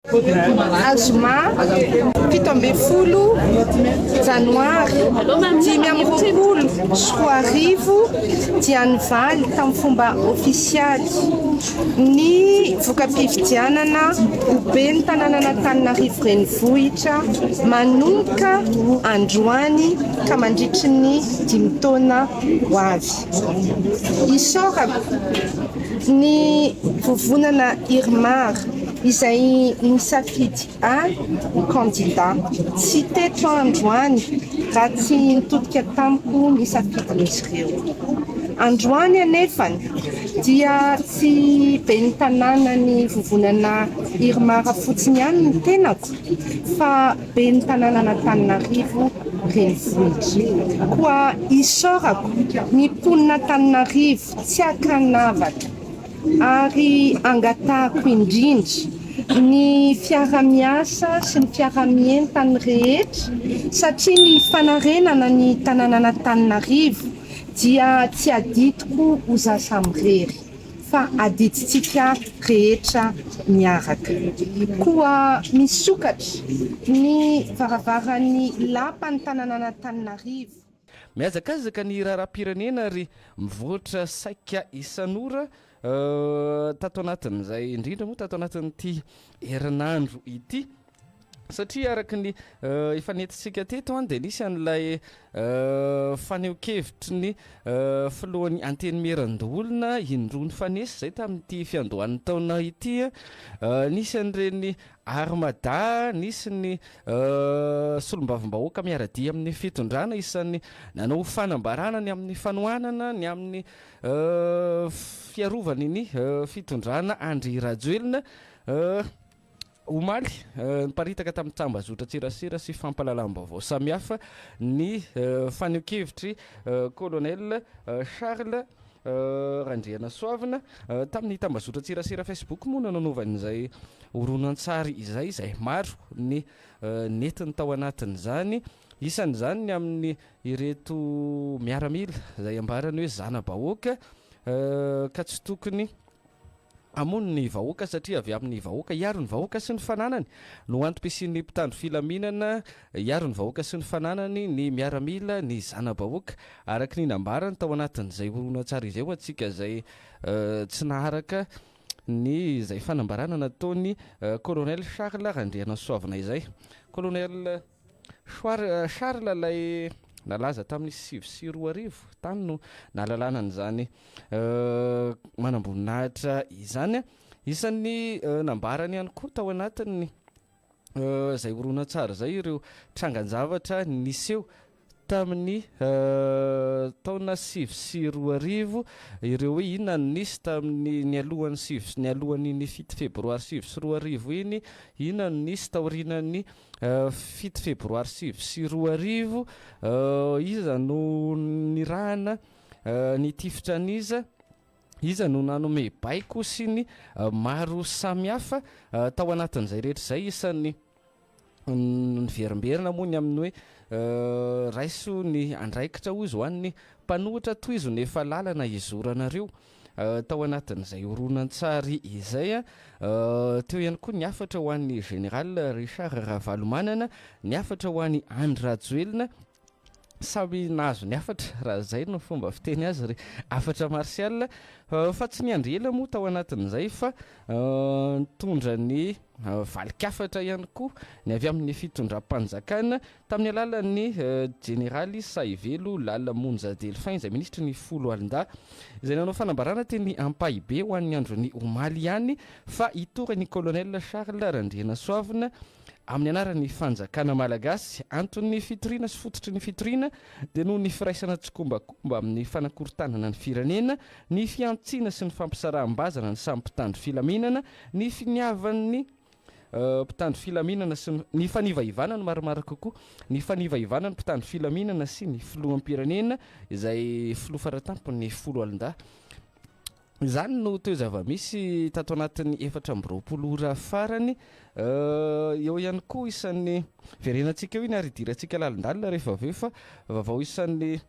Azoma 17 Janoary 2024 dia nivaly tamin'ny fomba ofisialy ny voka-pifidianana ben'ny Tananan'Antananarivo renivohitra manomboka androany ka mandritry ny 5 taona ho avy. Isorako ny vovonana Irmar izay nisafidy candidat tsy teto androany raha tsy nitodika tamiko nisafidy misy ireo. Androany anefany dia tsy ben'ny Tananan'ny vovonana Irmara fotsiny ihany ny tenako fa ben'ny Tananan'Antananarivo renivohitra. Koa isorako ny mponina Antananarivo tsy akanavaka ary angatahako indrindra ny fiara-miasa sy ny fiara-mientana rehetra satria ny fanarenana ny Tananan'Antananarivo dia tsy aditiko ho zasamrery fa adititsika rehetra miaraka. Koa misokatra ny varavaran'ny lapan'ny Tananan'Antananarivo. Miazakazaka ny raharam-pirenena ary mivoatra saika isan'ora tato anatin'izay indrindra moa tato anatin'ity herinandro ity satria araky ny efa nentintsika teto dia nisy an'ilay faneho-kevitry ny filohan'ny antenimeran-dolona indrony fanesy zay tamin'ity fiandohan'ny taona ity nisy an'ireny armada, nisy ny solombavim-bahoaka miaradia amin'ny fitondrana isan'ny nanao fanambarana ny amin'ny fanohanana ny amin'ny fiarovany ny fitondrana Andry Rajoelina omaly niparitaka tamin'ny tambazotra tserasera sy fampalalam-baovao samihafa ny faneho-kevitry colonel Charles Randriana Soavina tamin'ny tambazotra tserasera Facebook moa nanaovan'izay horonan-tsary izay maro ny netiny tao anatin'izany isan'izany ny amin'ny ireto miaramila izay ambarany hoe zana-bahoaka ka tsy tokony amony ny vahoaka satria avy amin'ny vahoaka iaro ny vahoaka sy ny fananany no antom-pisian'ny mpitandro filaminana iaro ny vahoaka sy ny fananany ny miaramila ny zana-bahoaka araky ny nambarany tao anatin'izay horonan-tsary izay ho antsika zay tsy naharaka ny zay fanambarana nataony colonel Charles Randriana Soavina izay. Colonel Charles lay nalaza tamin'ny 2024 tany no nahalalana an'izany manamboninahitra izany isan'ny nambarany ihany koa tao anatin'ny zay horonan-tsary zay ireo trangan-javatra niseho tamin'ny taona 2024 ireo hoe inona no nisy tamin'ny ny alohan'ny 7 febroary 2024 iny inona no nisy taorinan'ny 7 febroary 2024 iza no nirahana ny tifitra an'iza iza no nanome baiko sy ny maro samihafa tao anatin'izay rehetra izay isan'ny niverimberina moa ny amin'ny hoe raiso ny andraikitra hozy ho an'ny mpanohitra toizo ny efa lalana izoranareo tao anatin'izay horonan-tsary izay teo ihany koa ny afatra ho an'ny général Richard Ravalomanana ny afatra ho an'ny Andry Rajoelina samy nahazo ny afatra raha zay no fomba fiteny azy ry afatra marsial fa tsy ny andry ela moa tao anatin'izay fa nitondra ny valikafatra ihany koa ny avy amin'ny fitondram-panjakana tamin'ny alalan'ny généraly Saivelo Lalamonja Delphin izay ministra ny folo alinda izay nanao fanambarana teny ampahibe ho an'ny androny omaly ihany fa itorany colonel Charles Randriana Soavina amin'ny anaran'ny fanjakana malagasy antony fitoriana sy fototry ny fitoriana dia noho ny firaisana tsokombakomba amin'ny fanakorontanana ny firenena ny fiantsiana sy ny fampisaraham-bazana ny samy mpitandro filaminana ny finiavan'ny mpitandro filaminana sy ny fanivaivana no maromaro kokoa ny fanivaivana ny mpitandro filaminana sy ny filohampirenena izay filoha faratampo ny folo alinda izany no teo zava-misy tato anatin'ny 4 ora farany eo ihany koa isan'ny verenantsika eo iny ary idirantsika lalindalina rehefa aveo fa vaovao isan'ny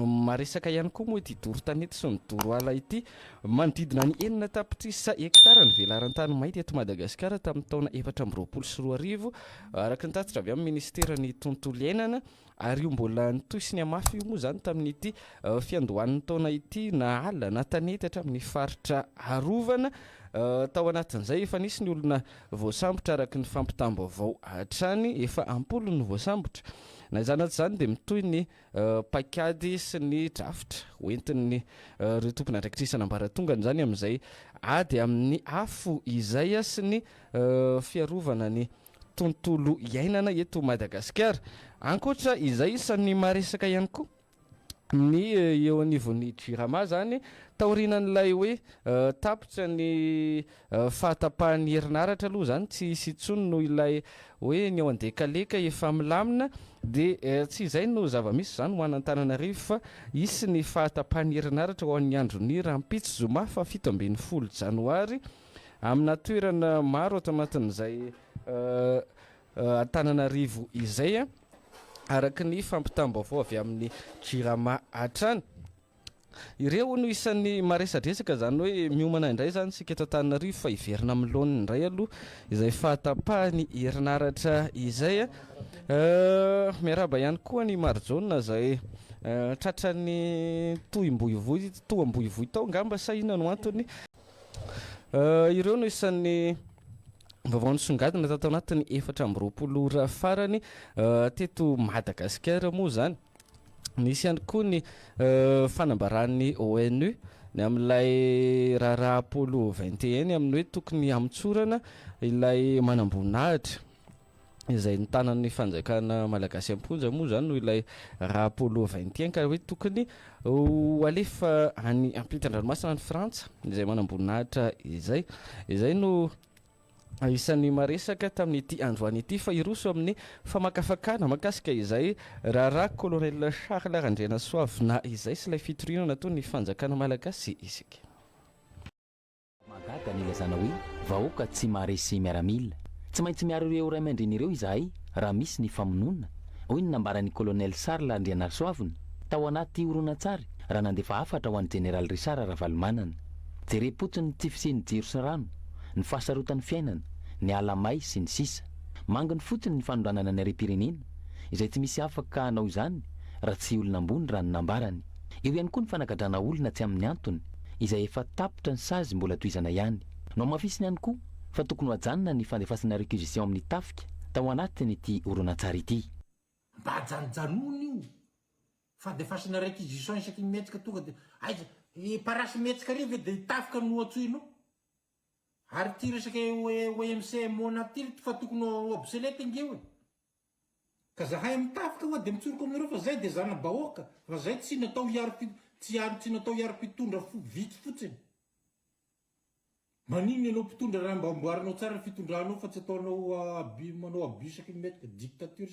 maresaka ihany koa moa ity doro tanety sy ny doro ala ity manodidina ny 9 tapitrisa hektara ny velaran-tany mainty eto Madagasikara tamin'ny taona 2024 araka ny tatitra avy amin'ny ministeran'ny tontolo iainana ary io mbola nitoy sy ny amafy io moa zany tamin'ity fiandohan'ny taona ity na ala na tanety hatramin'ny faritra arovana tao anatin'izay efa nisy ny olona voasambotra araky ny fampitam-baovao hatrany efa ampolo ny voasambotra na izany zany dia mitoy ny pakady sy ny drafitra hoentin'ny ireo tompony andraikitrisana ambaratongany zany amin'izay ady amin'ny afo izay sy ny fiarovana ny tontolo iainana eto Madagasikara. Ankoatra izay isan'ny maresaka ihany koa ny eo anivon'ny jirama zany taorinan'ilay hoe tapitra ny fahatapahan'ny herinaratra aloha zany tsy hisy intsony no ilay hoe ny ao andekaleka efa milamina dia tsy izay no zava-misy zany ho an'Antananarivo fa isy ny fahatapahan'ny herinaratra ho an'ny andron'ny rampitso zoma fa 17 janoary amina toerana maro ato anatin'izay Antananarivo izay araky ny fampitam-baovao avy amin'ny jirama hatrany. Ireo no isan'ny maresadresaka zany hoe miomana indray zany sika eto Antananarivo fa iverina amin'ny laoniny indray aloha izay fahatapahany herinaratra izay miaraba ihany koa ny Marghe izay tratrany toham-boivoy tao ngamba sahina no antony. Ireo no isan'ny vaovao nisongadina tato anatin'ny 420 ora farany teto Madagasikara moa zany. Nisy ihany koa ny fanambaran'ny ONU ny amin'ilay raharaha Paolo 21 amin'ny hoe tokony amitsorana ilay manam-boninahitra izay ny tanan'ny fanjakana Malagasy amponja moa zany no ilay raha Paolo 21 ka hoe tokony ho alefa any ampitan-dranomasina ny Frantsa izay manam-boninahitra izay no isan'ny maresaka tamin'ity androany ity fa iroso amin'ny famakafakana makasika izay raharaha colonel Charles Randriana Soavina izay sy ilay fitoriana nataony fanjakana Malagasy isika. Mahagaga ny ilazana hoe vahoaka tsy maharesy miaramila. Tsy maintsy miaro ireo ray aman-drenireo izahay raha misy ny famonoana. Hoy ny nambaran'ny colonel Charles Randriana Soavina tao anaty horonan-tsary raha nandefa hafatra ho an'ny général Richard Ravalomanana. Jerem-potsiny ny tifisian'ny jiro sy rano, ny fahasarotan'ny fiainana, ny alamay sy ny sisa. Manginy fotsiny ny fanondranana ny harem-pirenena izay tsy misy afaka hanao izany raha tsy olona ambony raha ny nambarany. Eo ihany koa ny fanagadrana olona tsy amin'ny antony izay efa tapitra ny sazy mbola toizana ihany. No mafisiny ihany koa fa tokony hajanona ny fandefasana réquisition amin'ny tafika tao anatiny ity horonan-tsary ity. Mba hajanonjanony io fandefasana réquisition isaky metsika tonga dia aiza parasy metsika rive dia tafika no atsoinao. Ary ty resaka OMC mona ty fa tokony obsolete ingeo. Ka zahay amin'ny tafika hoa dia mitsoroko aminareo fa zay dia zana-bahoaka fa zay tsy natao tsy natao hiaro-pitondra vitsy fotsiny. Manino ianao mpitondra raha mba amboarinao tsara fitondranao fa tsy ataonao manao abus isaky metsika dictature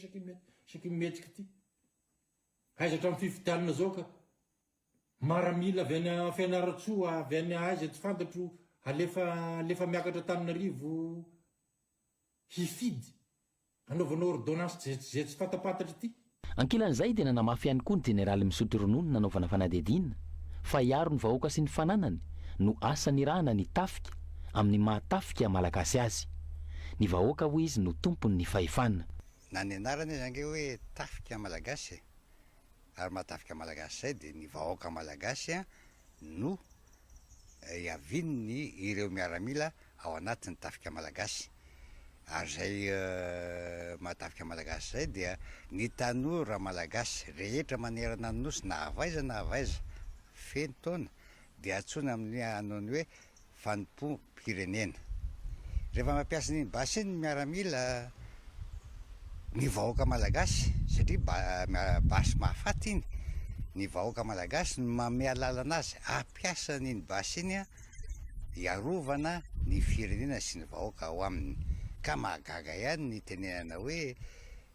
isaky metsika ty. Aiza hatramin'ny fifidianana zao ka maramila avy any Fianaratsoa avy any aiza tsy fantatro alefa miakatra Antananarivo hifidy anaovanao ordonnance zay tsy fantapatatra ty. Ankilan'izay dia nanamafy ihany koa ny général misotro ronono nanaovana fanadihadiana fa hiaro ny vahoaka sy ny fananany no asa nirahana ny tafika amin'ny mahatafika malagasy azy. Ny vahoaka hoy izy no tompony ny fahefana. Na ny anarany zange hoe tafika malagasy ary mahatafika malagasy zay dia ny vahoaka malagasy no iavin'ny ireo miaramila ao anatin'ny tafika malagasy. Ary zay mahatafika malagasy zay dia ny tanora malagasy rehetra manerana ny nosy na avaiza feno taona dia atsoina amin'ny anony hoe fanompo-pirenena. Rehefa mampiasa ny basy ny miaramila ny vahoaka malagasy satria basy mahafaty iny. Ny vahoaka malagasy no manome lalana azy ampiasa ny basy iny iarovana ny firenena sy ny vahoaka ao aminy. Ka mahagaga ihany ny tenenana hoe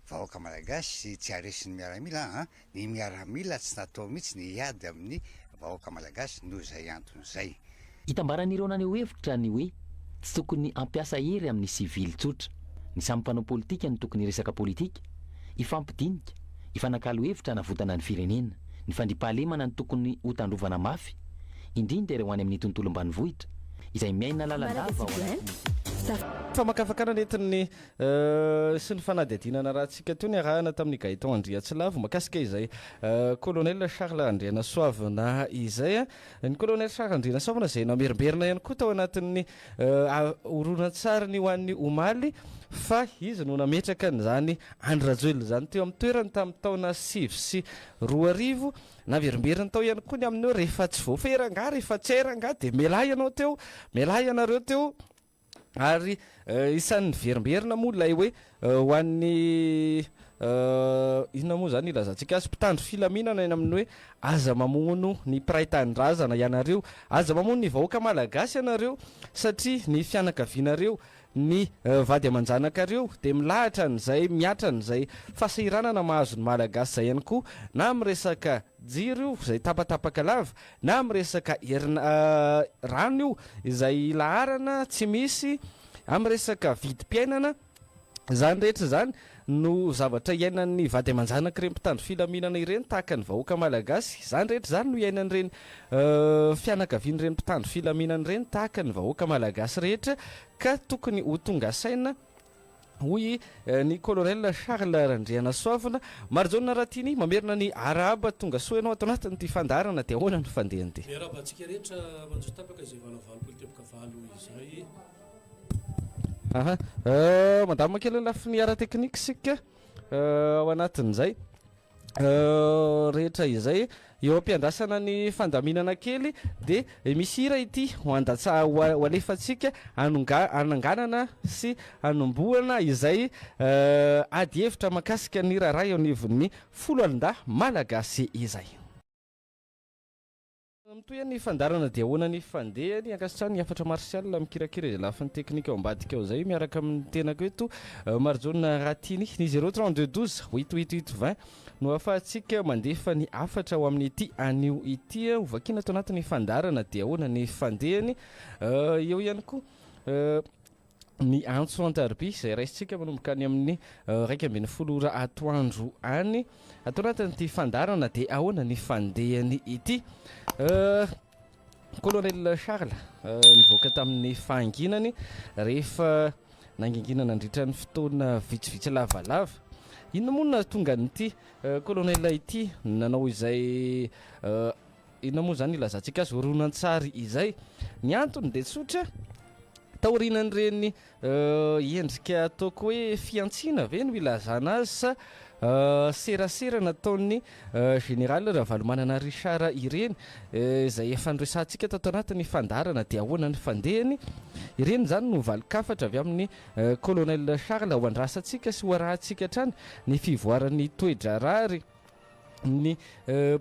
vahoaka malagasy tsy haresin'ny miaramila. Ny miaramila tsy natao mihitsy ny hiady amin'ny vahoaka malagasy noho izay antony izay. Hitambaran'ireo naneho hevitra ny hoe tsy tokony ampiasa hery amin'ny sivily tsotra. Ny samy mpanao politika ny tokony resaka politika, ifampidinika, ifanakalo hevitra navotana ny firenena. ny fandripahalemana ny tokony ho tandrovana mafy indrindra ireo any amin'ny tontolo ambanivohitra izay miaina lalandava fa makafakana netin'ny sy ny fanadihadinana rahantsika teo ny arahana tamin'ny Gaëtan Andriatsilavo makasika izay colonel Charles Andrianasoavina izay ny colonel Charles Andrianasoavina izay namerimberina ihany koa tao anatin'ny horonan-tsariny ho an'ny omaly fa izy no nametraka n'izany Andry Rajoelina zany teo amin'ny toerany tamin'ny taona 2004 naverimberina tao ihany koa ny amin'io rehefa tsy voaferanga rehefa tsy eranga dia mialahy ianao teo mialahy ianareo teo ary isan'ny verimberina moa ilay hoe ho an'ny inona moa zany ilazantsika azy mpitandro filaminana eny amin'ny hoe aza mamono ny piraitan-drazana ianareo aza mamono ny vahoaka malagasy ianareo satria ny fianakavianareo ny vady aman-janakareo dia milahatra n'izay miatra n'izay fahasahiranana mahazo ny malagasy zay ihany koa na miresaka jiro io izay tapatapaka lava na miresaka rano io izay laharana tsy misy amiresaka vidim-piainana zany rehetra zany no zavatra iainan'ny vady aman-janaka ireny mpitandro filaminana ireny tahaka ny vahoaka malagasy zany rehetra zany no iainan'ireny fianakavian'ireny mpitandro filaminana ireny tahaka ny vahoaka malagasy rehetra ka tokony ho tonga saina hoy ny colonel Charles Andrianasoavina Marjona Ratiny mamerina ny araba tonga soa ianao ato anatin'ity fandarana dia ahoana ny fandehany ty araba antsika rehetra manjo tapaka izay valavalo politepaka valo izay madama kely lafy ny ara teknika sika ao anatin'izay rehetra izay eo ampiandrasana ny fandaminana kely dia misy hira ity ho alefatsika ananganana sy anomboana izay ady hevitra makasika ny raharay eo anivon'ny 10 malagasy izay mitoy ny fandarana dia ahoana ny fandehany ankasitrany ny afatra marsial mikirakira izay lafin'ny teknika ao ambadika ao izay miaraka amin'ny tenako eto Marjona Ratiny ny 032 88 no afahantsika mandefa ny afatra ao amin'ny ity anio ity ovakina ato anatin'ny fandarana dia ahoana ny fandehany eo ihany koa ny antso antarby izay raisitsika manomboka any amin'ny 1:20 atoandro any ato anatin'ity fandarana dia ahoana ny fandehany ity colonel Charles nivoaka tamin'ny fahanginany rehefa nanginginana andritra ny fotoana vitsivitsy lavalava inona moa na tonga n'ity colonel ity nanao izay inona moa zany ilazantsika azy horonan-tsary izay ny antony dia tsotra taorinan'ireny endrika ataoko hoe fiantsina ve no ilazana azy sa serasera nataon'ny général Ravalomanana Richard ireny izay efa niresantsika tato anatin'ny fandarana dia ahoana ny fandehany ireny zany no valikafatra avy amin'ny colonel Charles ho andrasantsika sy ho arahantsika hatrany ny fivoaran'ny toedra rary ny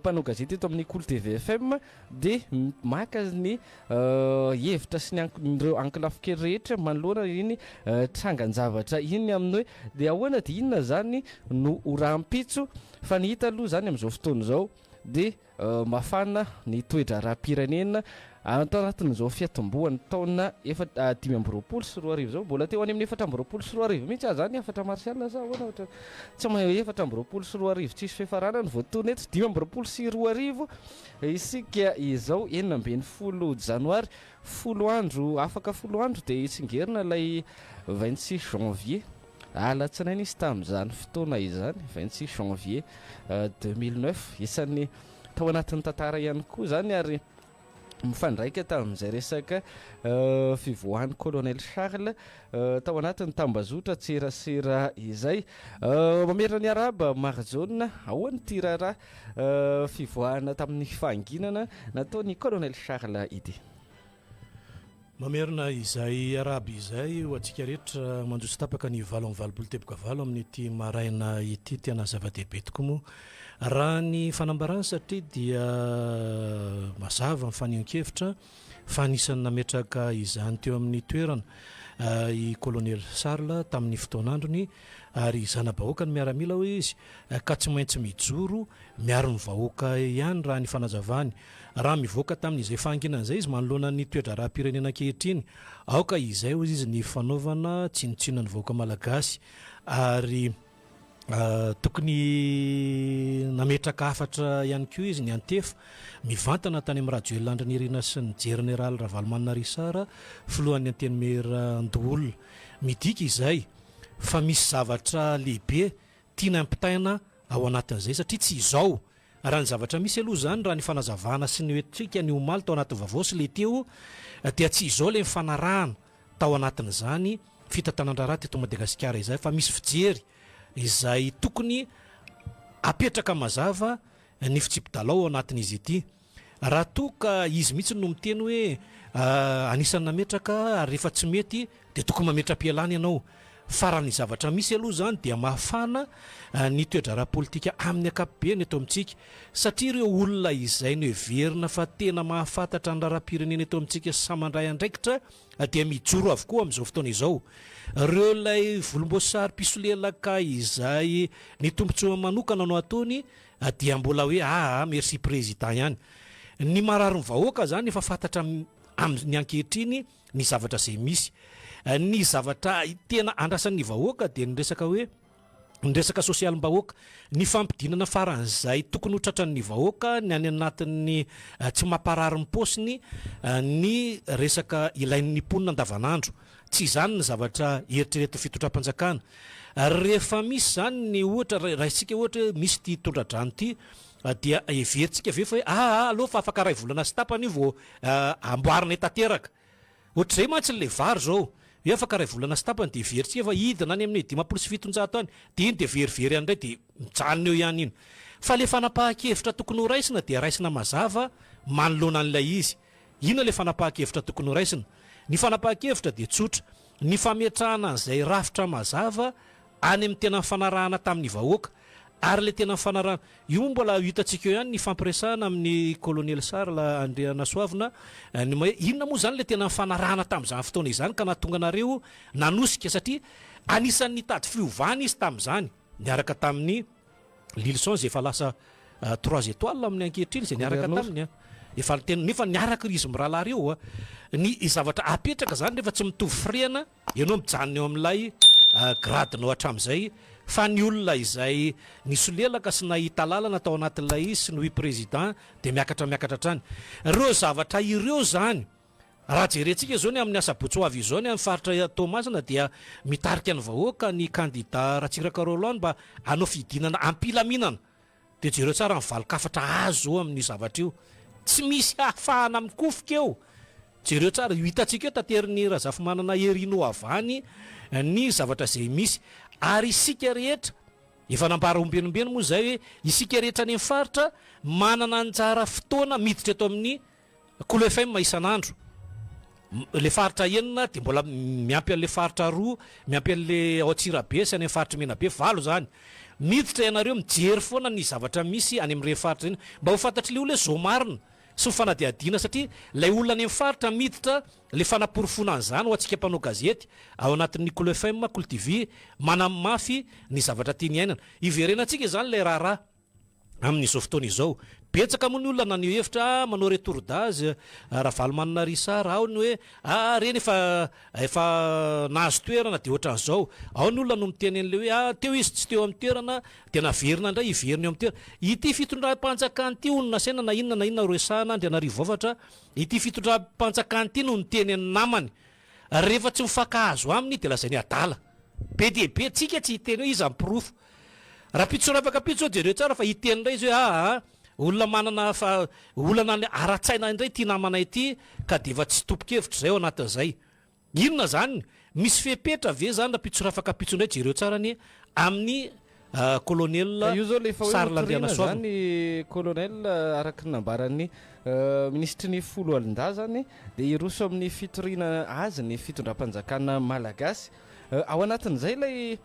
mpanao gazety eto amin'ny Cool TV FM dia maka ny hevitra sy nyreo ankilafo kely rehetra manoloana iny trangan-javatra iny amin'ny hoe dia ahoana dia inona zany no orampitso fa ny hita aloha zany amin'izao fotoana izao dia mafana ny toedra raha-pirenena atao anatin'izao fiatombohan'ny taona 2024 sy 2024 zao mbola teo any amin'ny 2024 sy 2024 mihitsy aho zany afatra marsial sa ahoana ohatra tsy mahay 2024 sy 2024 tsisy fiafarana ny voatoana eto 2024 sy 2024 isika izao 19 janoary 10 andro afaka 10 andro dia itsingerina ilay 26 janvier alatsinainy izy tamin'izany fotoana izany 26 janvier 2009 isan'ny tao anatin'ny tantara ihany koa zany ary mifandraika tamin'izay resaka fivoahan'ny colonel Charles tao anatin'ny tambazotra tserasera izay mamerina ny araba Marjona ahoany ty raharaha fivoahana tamin'ny fahanginana nataony colonel Charles ity mamerina izay araba izay ho antsika rehetra manjoso tapaka ny valo amin'ny valopolo teboka valo amin'ity maraina ity tena zava-dehibe tokoa moa raha ny fanambarana satria dia mazava mifanion-kevitra fa anisan'ny nametraka izany teo amin'ny toerana i colonel Charles tamin'ny fotoanandrony ary zana-bahoaka ny miaramila hoe izy ka tsy maintsy mijoro miaro ny vahoaka ihany raha ny fanazavany raha mivoaka tamin'izay fahanginana izay izy manoloana ny toedra raha-pirenena ankehitriny aoka izay hoy izy ny fanaovana tsinotsinona ny vahoaka malagasy ary tokony nametraka afatra ihany koa izy ny antefo mivantana tany amin'ny Rajoelina Andry nirina sy ny jenerala Ravalomanana Risara filohan'ny antenimera Ndoolona midika izay fa misy zavatra lehibe tiana ampitaina ao anatin'izay satria tsy izao raha ny zavatra misy aloha zany raha ny fanazavana sy ny oetrika ny omaly tao anatin'ny vaovao sy le teo dia tsy izao le mifanarahana tao anatin'izany fitantanandraraha teto Madagascar izay fa misy fijery izay tokony apetraka mazava ny fitsipidalao ao anatin'izy ity raha toka izy mihitsy no miteny hoe anisany nametraka ary rehefa tsy mety dia tokony mametra-pialana ianao fa raha ny zavatra misy aloha zany dia mahafana ny toedrara politika amin'ny ankapobeny eto amintsika satria ireo olona izay no heverina fa tena mahafantatra ny raharam-pirenena eto amintsika samandray andraikitra dia mijoro avokoa amin'izao fotoana izao ireo ilay volomboasary pisolelaka izay ny tombontsoa manokana no ataony dia mbola hoe merci président ihany ny marary ny vahoaka zany efa fantatra amin'ny ankehitriny ny zavatra izay misy ny zavatra tena andrasan'ny vahoaka dia nyresaka hoe ny resaka sosialim-bahoaka ny fampidinana faran'izay tokony ho tratran'ny vahoaka ny any anatin'ny tsy mamparary ny paosiny ny resaka ilain'ny mponina andavanandro tsy izany ny zavatra eritrereto fitondram-panjakana rehefa misy zany ny ohatra raha isika ohatra hoe misy ty tondradrano ty dia everitsika ve fa hoe aloha fa afaka ray volana sy tapany io vao amboarina tanteraka ohatr'izay mantsy le vary zao hoe afaka ray volana sy tapany dia veritsika fa hidina any amin'ny 570 any dia iny dia verivery andray dia mijanona eo ihany iny fa le fanapahan-kevitra tokony ho raisina dia raisina mazava manoloana an'ilay izy ina le fanapahan-kevitra tokony ho raisina ny fanapahan-kevitra dia tsotra ny fametrahana an'izay rafitra mazava any amin'ny tena fanarahana tamin'ny vahoaka ary le tena fanarahana io mbola hitantsika eo ihany ny fampiresahana amin'ny colonel Sarla Andry Nasoavina ny hoe inona moa zany le tena fanarahana tamin'izany fotoana izany ka nahatonga anareo nanosika satria anisan'ny tady fiovana izy tamin'izany niaraka tamin'ny Lilson izay efa lasa 3 étoiles amin'ny ankehitriny izay niaraka taminy efa tena nefa niaraka izy mirahalahy reo ny zavatra apetraka zany rehefa tsy mitovy friana ianao mijanona eo amin'ilay gradinao hatramin'izay fa ny olona izay nisolelaka sy nahita lalana tao anatin'ilay izy sy ny président dia miakatra hatrany ireo zavatra ireo zany raha jerentsika zao ny amin'ny asabotsoavy izao ny amin'ny faritra Tomasina dia mitarika ny vahoaka ny kandida Patrickrajoelina mba hanao fidinana ampilaminana dia jereo tsara mivalokafatra azo eo amin'ny zavatra io tsy misy hafahana mikofika eo jereo tsara hitantsika eo tanterin'ny Razafimanana Herino avany ny zavatra izay misy ary isika rehetra efa nambara ombenombeno moa zay hoe isika rehetra any amin'ny faritra manana anjara fotoana miditra eto amin'ny Kolo FM isan'andro le faritra enina dia mbola miampy an'le faritra roa miampy an'le Aotsirabe sy any amin'ny faritra Menabe valo zany miditra ianareo mijery foana ny zavatra misy any amin'ireny faritra iny mba ho fantatry le olona hoe zao marina sy fanadiadiana satria lay olona any amin'ny faritra miditra le fanamporofona an'izany ho antsika mpanao gazety ao anatin'ny Kolo FM Kolo TV manamafy ny zavatra tiany ainana iverenantsika zany le raharaha amin'izao fotoana izao betsaka moa ny olona nany hevitra manao retour d'âge Ravalomanana Risara ao ny hoe reny efa nahazo toerana dia ohatran'izao ao ny olona no miteny an'le hoe teo izy tsy teo amin'ny toerana dia naverina indray iverina eo amin'ny toerana ity fitondram-panjakana ity onona saina na inona roesahana Andrianarivo Avatra ity fitondram-panjakana ity no niteny amin'ny namany rehefa tsy mifankahazo aminy dia lazay ny Abdala be dia be tsika tsy hiteny hoe izy ampirofo raha pitsona afaka pitso jereo tsara fa hiteny indray izy hoe olona manana olana ara-tsaina indray ty namana ity ka dia efa tsy topokevitra zay ao anatin'izay inona zany misy fepetra ve zany raha pitsona afaka pitso indray jereo tsara ny amin'ny colonel Sarla Andry Nasoavina zany colonel araka ny nambaran'ny ministry ny folo alindazany dia iroso amin'ny fitoriana azy ny fitondram-panjakana malagasy ao anatin'izay ilay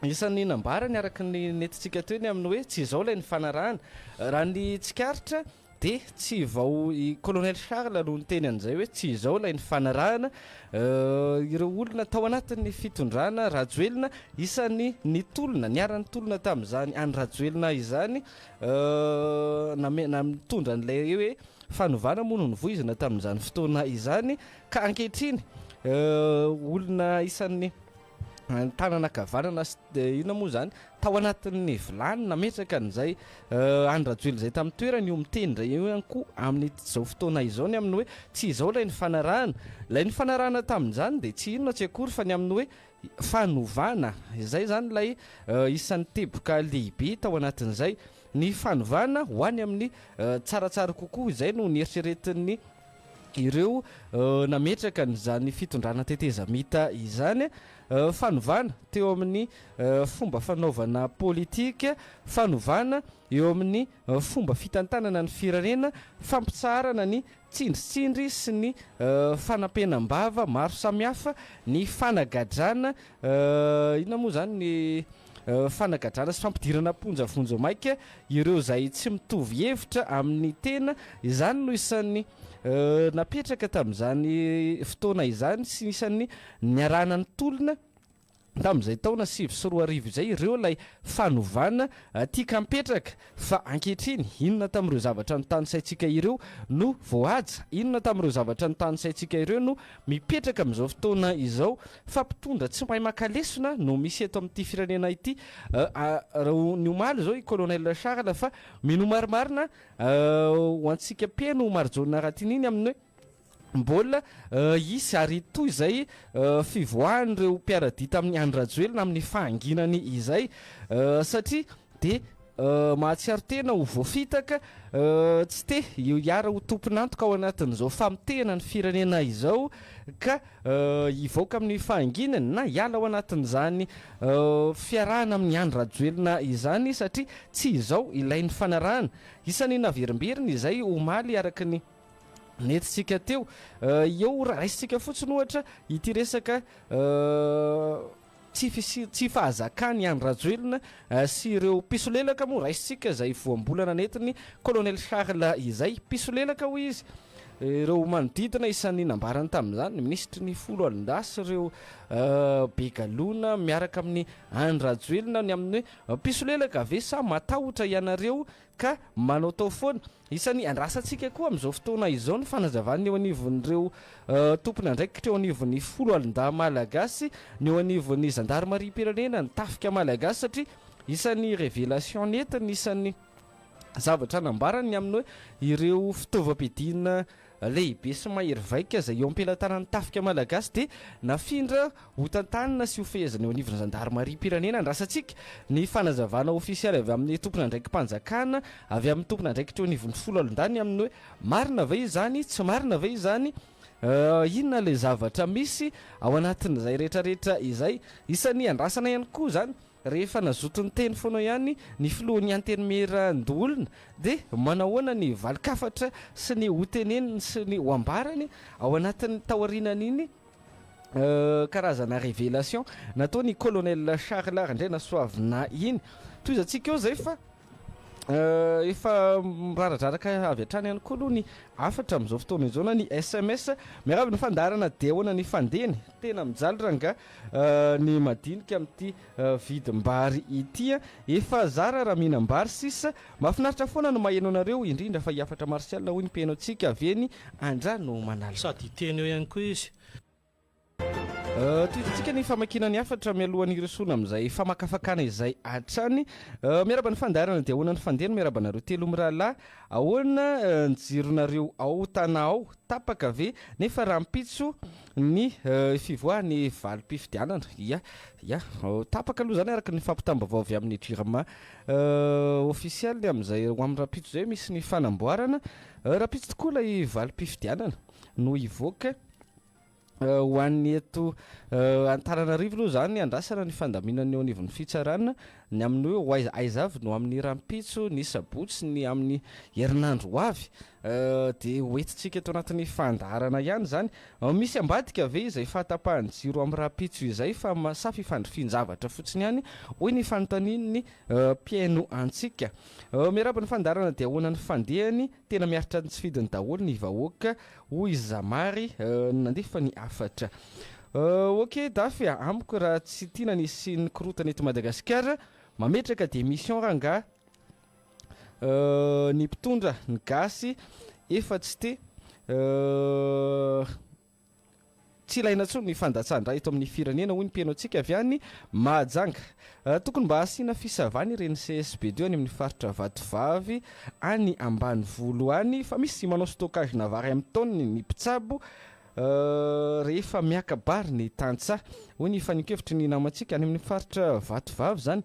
isan'ny nambarany araka ny netintsika toeny amin'ny hoe tsy izao ilay ny fanarahana raha ny tsikaritra dia tsy vao i colonel Charles no niteny an'izay hoe tsy izao ilay ny fanarahana ireo olona tao anatin'ny fitondrana Rajoelina isan'ny nitolona niarany tolona tamin'izany any Rajoelina izany mitondra an'ilay hoe fanovana mono ny voizina tamin'izany fotoana izany ka ankehitriny olona isan'ny tananakavanana ina moa zany tao anatin'ny vilany nametraka an'izay Andry Rajoelina zay tamin'ny toerany io mitendra io ihany koa amin'ny zao fotoana izao ny amin'ny hoe tsy izao lay ny fanarahana tamin'izany dia tsy inona tsy akory fa ny amin'ny hoe fanovana izay zany lay isan'ny teboka lehibe tao anatin'izay ny fanovana ho any amin'ny tsaratsara kokoa izay no nieritreretin'ny ireo nametraka n'izany fitondrana tetezamita izany fanovana teo amin'ny fomba fanaovana politika fanovana eo amin'ny fomba fitantanana ny firenena fampitsarana ny tsindritsindry sy ny fanampenam-bava maro samihafa ny fanagadrana ina moa zany ny fanagadrana sy fampidirana ponjavonjo maika ireo zay tsy mitovy hevitra amin'ny tena izany no isan'ny napetraka tamin'izany fotoana izany sy isan'ny niarana ny tolona tamin'izay taona 2024 izay ireo lay fanovana tia mipetraka fa ankehitriny inona tamin'ireo zavatra ny tanysaintsika ireo no voaja inona tamin'ireo zavatra ny tanysaintsika ireo no mipetraka amin'izao fotoana izao fampitondra tsy mahay makalesona no misy eto amin'ity firenena ity ny omaly zao i colonel Charles fa mino marimarina ho antsika pieno Marghe rahatininy amin'ny hoe mbola isy ary toy izay fivoahan'ireo mpiaradia tamin'ny Andry Rajoelina amin'ny fahanginany izay satria dia mahatsiaro tena ho voafitaka tsy te hiara ho tomponantoka ao anatin'izao famitehana ny firenena izao ka hivoaka amin'ny fahanginany na hiala ao anatin'izany fiarahana amin'ny Andry Rajoelina izany satria tsy izao ilain'ny fanarahana isan'ny naverimberiny izay omaly araka ny netitsika teo eo raisitsika fotsiny ohatra ity resaka tsy fahazakany Andry Rajoelina sy ireo pisolelaka moa raisitsika zay voambolana netiny colonel Charles izay pisolelaka ho izy ireo manodidina isan'ny nambarany tamin'izany ministry ny folo alindasy ireo begalona miaraka amin'ny Andry Rajoelina ny amin'ny hoe pisolelaka ave sa matahotra ianareo ka manao tao foana isan'ny andrasantsika koa amin'izao fotoana izao ny fanazavany eo anivon'ireo tompony andraikitra eo anivon'ny folo alinda malagasy ny eo anivon'ny gendarmerie-pirenena ny tafika malagasy satria isan'ny révélation netiny isan'ny zavatra nambarany amin'ny hoe ireo fitaovam-piadina lehibe sy mahery vaika zay eo ampelantanany tafika malagasy dia nafindra ho tantanana sy ho fehezana eo anivon'ny gendarmerie-pirenena andrasantsika ny fanazavana ofisialy avy amin'ny tompony andraiki-panjakana avy amin'ny tompony andraikitra eo anivon'ny folo alindany amin'ny hoe marina ve izany tsy marina ve izany inona le zavatra misy ao anatin'izay rehetrarehetra izay isan'ny andrasana ihany koa zany rehefa nazotony teny foana ihany ny filohan'ny antenimera-ndolona dia manahoana ny valikafatra sy ny hoteneniny sy ny hoambarany ao anatin'ny taorinan'iny karazana révélation nataony colonel Charles indray nasoavina iny toy izantsika eo zay fa efa miraradraraka avy hatrany ihany koa aloha ny afatra amin'izao fotoana izao na ny SMS miarava ny fandarana dia ahoana ny fandeny tena mijaly ranga ny madinika amin'ity vidim-bary ity efa zara raha mihinam-bary sisa mahafinaritra foana no maheno anareo indrindra fa hiafatra marsial hoy ny mpihaino antsika aveny andra no manala sady teny eo ihany koa izy toytsika ny famakinany afatra mialohan'ny resona amin'izay famakafakana izay hatrany miaraba ny fandarana dia ahoana ny fandeno miaraba nareo telo mirahalahy ahoana nijironareo ao tana ao tapaka ave nefa raha mpitso ny fivoahany valim-pifidianana ya tapaka aloha zany araka ny fampitambavao avy amin'ny dirama ofisialy amin'izay ho amin'ny rahapitso zay misy ny fanamboarana rahapitso tokoa ilay valim-pifidianana no ivoaka ho an'ny eto Antananarivo aloha zany andrasana ny fandaminany eo anivon'ny Fitsarana ny amin'ny hoe aizavy no amin'ny rampitso ny sabotsy ny amin'ny herinandro ho avy dia hoentitsika eto anatin'ny fandarana ihany zany misy ambadika ave izay fahatapahany jiro amin'ny rampitso izay fa masafy fandrifian-javatra fotsiny ihany hoy ny fanontaniany mpiaino antsika miaraba ny fandarana dia ahoana ny fandehany tena miaritra ny tsy fidiny daholo ny vahoaka hoy zamary nandefa ny afatra ok dafy amiko raha tsy tiana nisy ny korotana eto Madagascar mametraka dia émission ranga ny mpitondra ny gasy efa tsy te tsy ilaina tsony ny fandatsandra eto amin'ny firenena hoy ny mpiainoantsika avy any mahajanga tokony mba asiana fisavany ireny CSBD any amin'ny faritra vatovavy any ambany volo any fa misy manao stockage na vary amin'ny taoniny ny mpitsabo rehefa miakabary ny tantsa hoy ny fanikevitry ny namantsika any amin'ny faritra vatovavy zany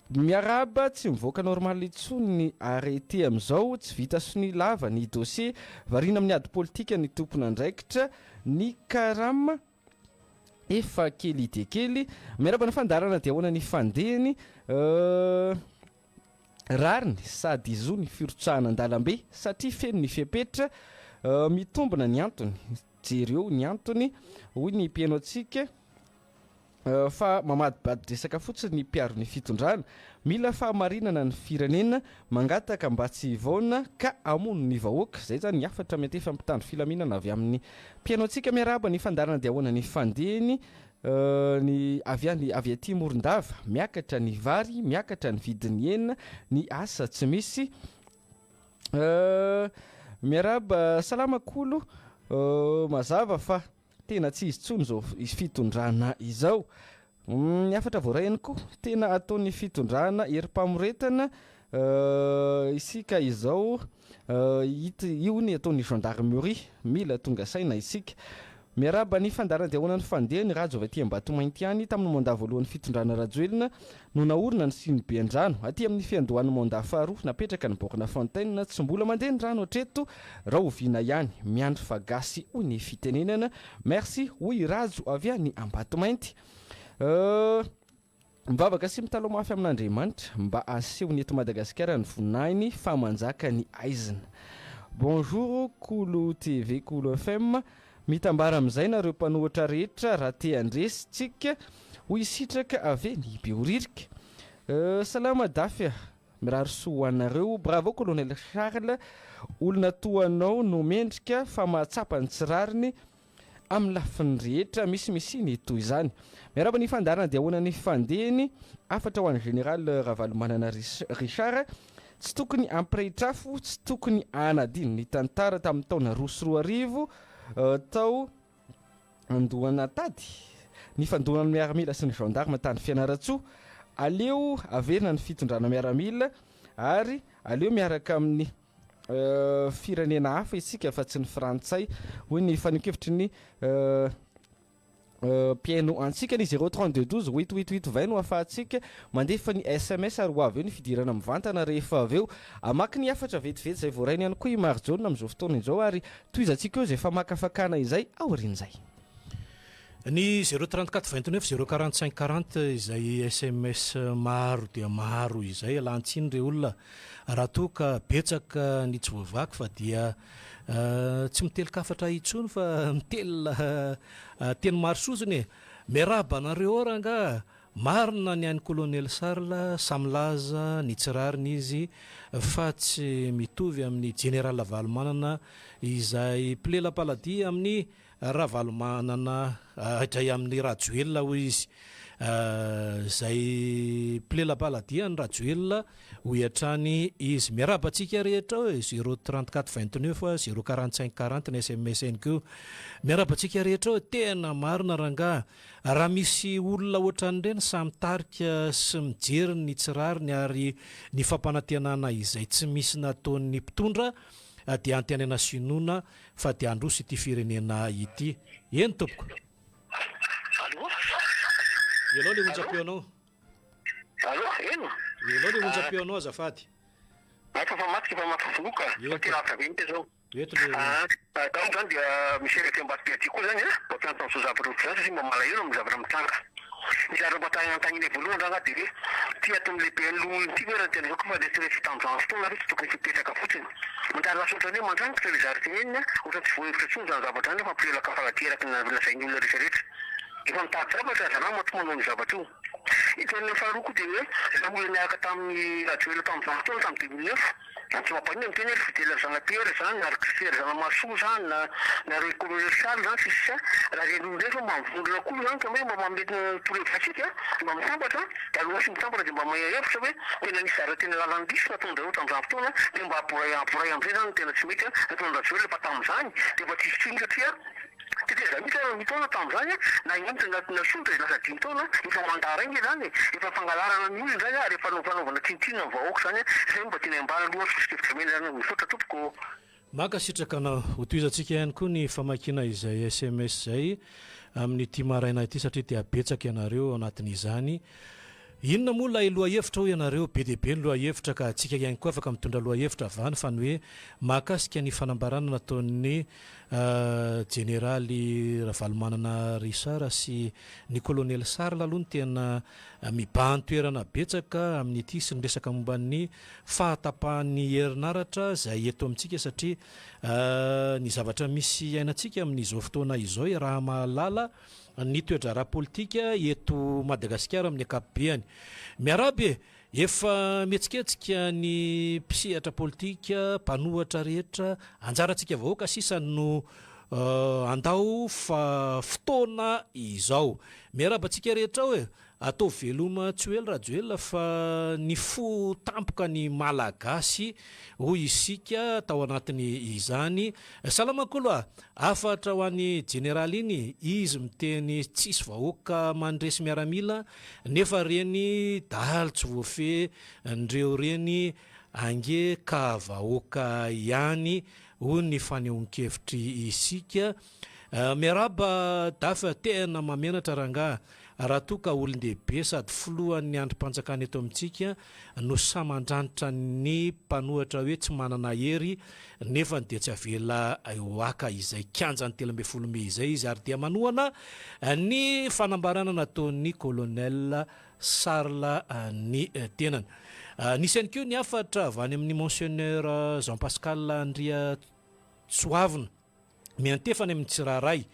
miaraba tsy mivoaka normal itsony ny arrêté amizao tsy vita sony lava ny dossier varina amin'ny ady politika ny tompona andraikitra ny karama efa kely de kely miaraba ny fandarana dia ahoana ny fandehany rariny sady izo ny firotsahana an-dalambe satria feno ny fiapetra mitombona ny antony jereo ny antony hoy ny mpiaino atsika fa mamadibady resaka fotsiny ny mpiaro ny fitondrana mila fahamarinana ny firenena mangataka mba tsy hivaona ka amono ny vahoaka zay zany ny afatra mety fampitandro filaminana avy amin'ny mpiaino atsika miaraba ny fandarana dia ahoana ny fandehany ny avy aty morondava miakatra ny vary miakatra ny vidiny enina ny asa tsy misy miaraba salamakolo mazava fa tena tsy izy tsony zao fitondrana izao ny afatra voarahany koa tena ataon'ny fitondrana erim-pamoretana isika izao io ny ataon'ny gendarmerie mila tonga saina isika miaraba ny fandarana dia ahoana ny fandehany rajo avy aty Ambatomaiky any tamin'ny mandat voalohany fitondrana Rajoelina no naorina ny siny be an-drano aty amin'ny fiandohan'ny mandat faharoa napetraka ny borina fontaine tsy mbola mandeha ny rano hatreto Rajoelina ihany miandry fa Gasy hoy ny fitenenana merci hoy rajo avy any Ambatomaiky mivavaka sy mitalo mafy amin'Andriamanitra mba asehony eto Madagascar ny voninahiny fa manjaka ny aizina. Bonjour Kolo TV Kolo FM mitambara amin'izay nareo mpanohatra rehetra raha te andresitsika ho isitraka avy ny beoririka salama dafya mirary soa anareo bravo colonel Charles olona toanao no mendrika fa mahatsapa ny tsirariny amin'ny lafiny rehetra misy ny toy izany miaraba ny fandarana dia ahoana ny fandehany afatra ho an'ny général Ravalomanana Richard tsy tokony ampirehitrafo tsy tokony anadino ny tantara tamin'ny taona 2024 tao andohana tady ny fandohana miaramila sy ny gendarme tany Fianaratsoa aleo averina ny fitondrana miaramila ary aleo miaraka amin'ny firenena hafa isika fa tsy ny frantsay hoy ny fanikevitry ny piano antsika ny 032 8888 no afahantsika mandefa ny SMS ary ho avy eo ny fidirana mivantana rehefa avy eo amaky ny afatra vetivety zay voarainy ihany koa i Marghe amin'izao fotoana izao ary toizantsika eo zay fa makafakana izay aorian'izay ny 034 29 045 40 izay SMS maro dia maro izay alantsiny re olona raha toka betsaka ny tsy voavaky fa dia tsy mitelokafatra itsony fa mitela teny maro sozony miaraba nareo ranga marina ny an'ny colonel Charles samlaza ny tsirariny izy fa tsy mitovy amin'ny général Ravalomanana izay mpilelapaladi amin'ny Ravalomanana hatray amin'ny Rajoelina hoy izy zay mpilelapaladia ny Rajoelina hoy hatrany izy miaraba antsika rehetra hoe 034 29 045 40 ny SMS ko miaraba antsika rehetra hoe tena marina ranga raha misy olona ohatran'ireny samy tarika sy mijery ny tsirariny ary ny fampanantenana izay tsy misy nataon'ny mpitondra dia antenana sinoana fa dia androso ity firenena ity eny tompoko elo le onjam-peonao alo eno elo le onjam-peonao azafady fa matsika fa mafavoka ty rahaventy zao eto le tamo zany dia misy rehetra ambadibe aty koa zany boatantany so zavatra zany satria mba malahelo amin'ny zavatra mitanga ny zavatra mbatany voalohany ranga dia hoe ty atony lehibe anoloany ty hoe raha tena zao koa fa lesy rehefa tamizany fotoana rehefa tokony fipetraka fotsiny mitary lasa ohatrany hoe mandrangitra le zaritinenina ohatra tsy voahevitra tsony zany zavatra zany fa mpirelaka fahateraky lazainy olona rehetrarehetra efa mitady zavatra zana matomanao ny zavatra io itony faharoa koa dia hoe olona niaraka tamin'ny Rajoelina tamizany fotoana tamin'ny 2009 tsy mampanina miteny hoe fidèle zanapera zany na recristera zanamasoa zany na reo colonel Charles zany sisa raha renondray fa mamivondrona koa zany ka hoe mba mamety torohevitrasika mba mitambatra dia aloha sy mitambatra dia mba mahevitra hoe tena nisy zara tena lalany diso natondra eo tamizany fotoana dia mba aporay amizay zany tena tsy mety nataon'ny Rajoelina fa tamizany dia mba tsisy tsiny satria Teteza misy ara mitona tamin'izany na inontra anatina sontra lasa 5 taona efa mandara iny zany efa fangalarana ny olona zany ary efa fanaovana tsinotsinona ny vahoaka zany zay mba tiany ambara aloha fitemena zany misaotra tompoko. Maka sitraka na hotoizantsika ihany koa ny famakina izay SMS zay amin'ny ity maraina ity satria dia betsaka ianareo anatin'izany. Inona moa lay lohahevitra ho ianareo be dia be ny lohahevitra ka atsika ihany koa afaka mitondra lohahevitra avany fa ny hoe mahakasika ny fanambarana nataon'ny jeneraly Ravalomanana Risara sy ny kolonely Sarla aloha ny tena mibahan-toerana betsaka amin'ny ity sy ny resaka momba ny fahatapahan'ny herinaratra izay eto amintsika satria ny zavatra misy ainantsika amin'izao fotoana izao raha mahalala ny toedrara politika eto Madagascar amin'ny akapobeany. Miarabe efa mietsiketsika ny mpisehatra politika, mpanohatra rehetra, anjarantsika vahoaka sisa no andao fa fotoana izao. Miarabantsika rehetra hoe atao veloma tsy hoe Rajoelina fa ny fo tampoka ny Malagasy hoy isika tao anatiny izany. Salamakolo afatra ho an'ny jeneraly iny izy miteny tsisy vahoaka mandresy miaramila nefa reny dahalo tsy voafe ndreo reny ange ka vahoaka ihany hoy ny fanehoan-kevitry isika. Miaraba dafa tena mamenatra rangaha raha toa ka olon-dehibe sady filohan'ny androm-panjakana eto amintsika no samandranitra ny mpanohatra hoe tsy manana hery nefa dia tsy avela hoaka izay kianjany 13 izay izy ary dia manohana ny fanambarana nataon'ny kolonel Sarla ny tenany. Nisy ihany koa ny afatra avy any amin'ny monseigneur Jean Pascal Andria Tsoavina miantefany amin'ny tsiraray.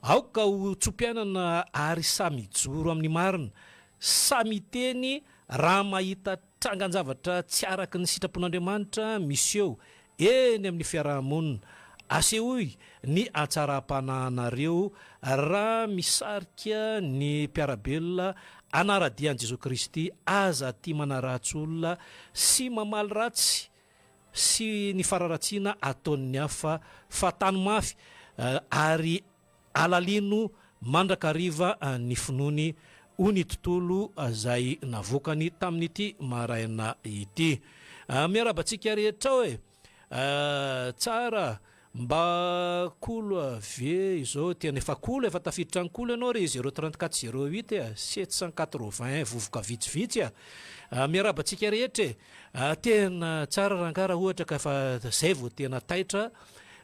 Aoka ho tsopianana ary samy joro amin'ny marina, samy teny raha mahita trangan-javatra tsy araky ny sitrapon'Andriamanitra misy eo eny amin'ny fiarahamonina. Asehoy ny atsara-panahanareo raha misarika ny mpiarabelona anaradian'i Jesosy Kristy aza tia manaratsy olona sy mamaly ratsy sy ny fararatsiana ataon'ny hafa fa tany mafy ary alalino mandrakariva ny finoany ony tontolo izay navokany tamin'ity maraina ity. Miarabantsika rehetra hoe tsara mba kolo ave izao tena efa kolo efa tafiditra ny kolo ianao re 034 08 780 vovoka vitsivitsy miarabantsika rehetra tena tsara rangara ohatra ka fa zay vao tena taitra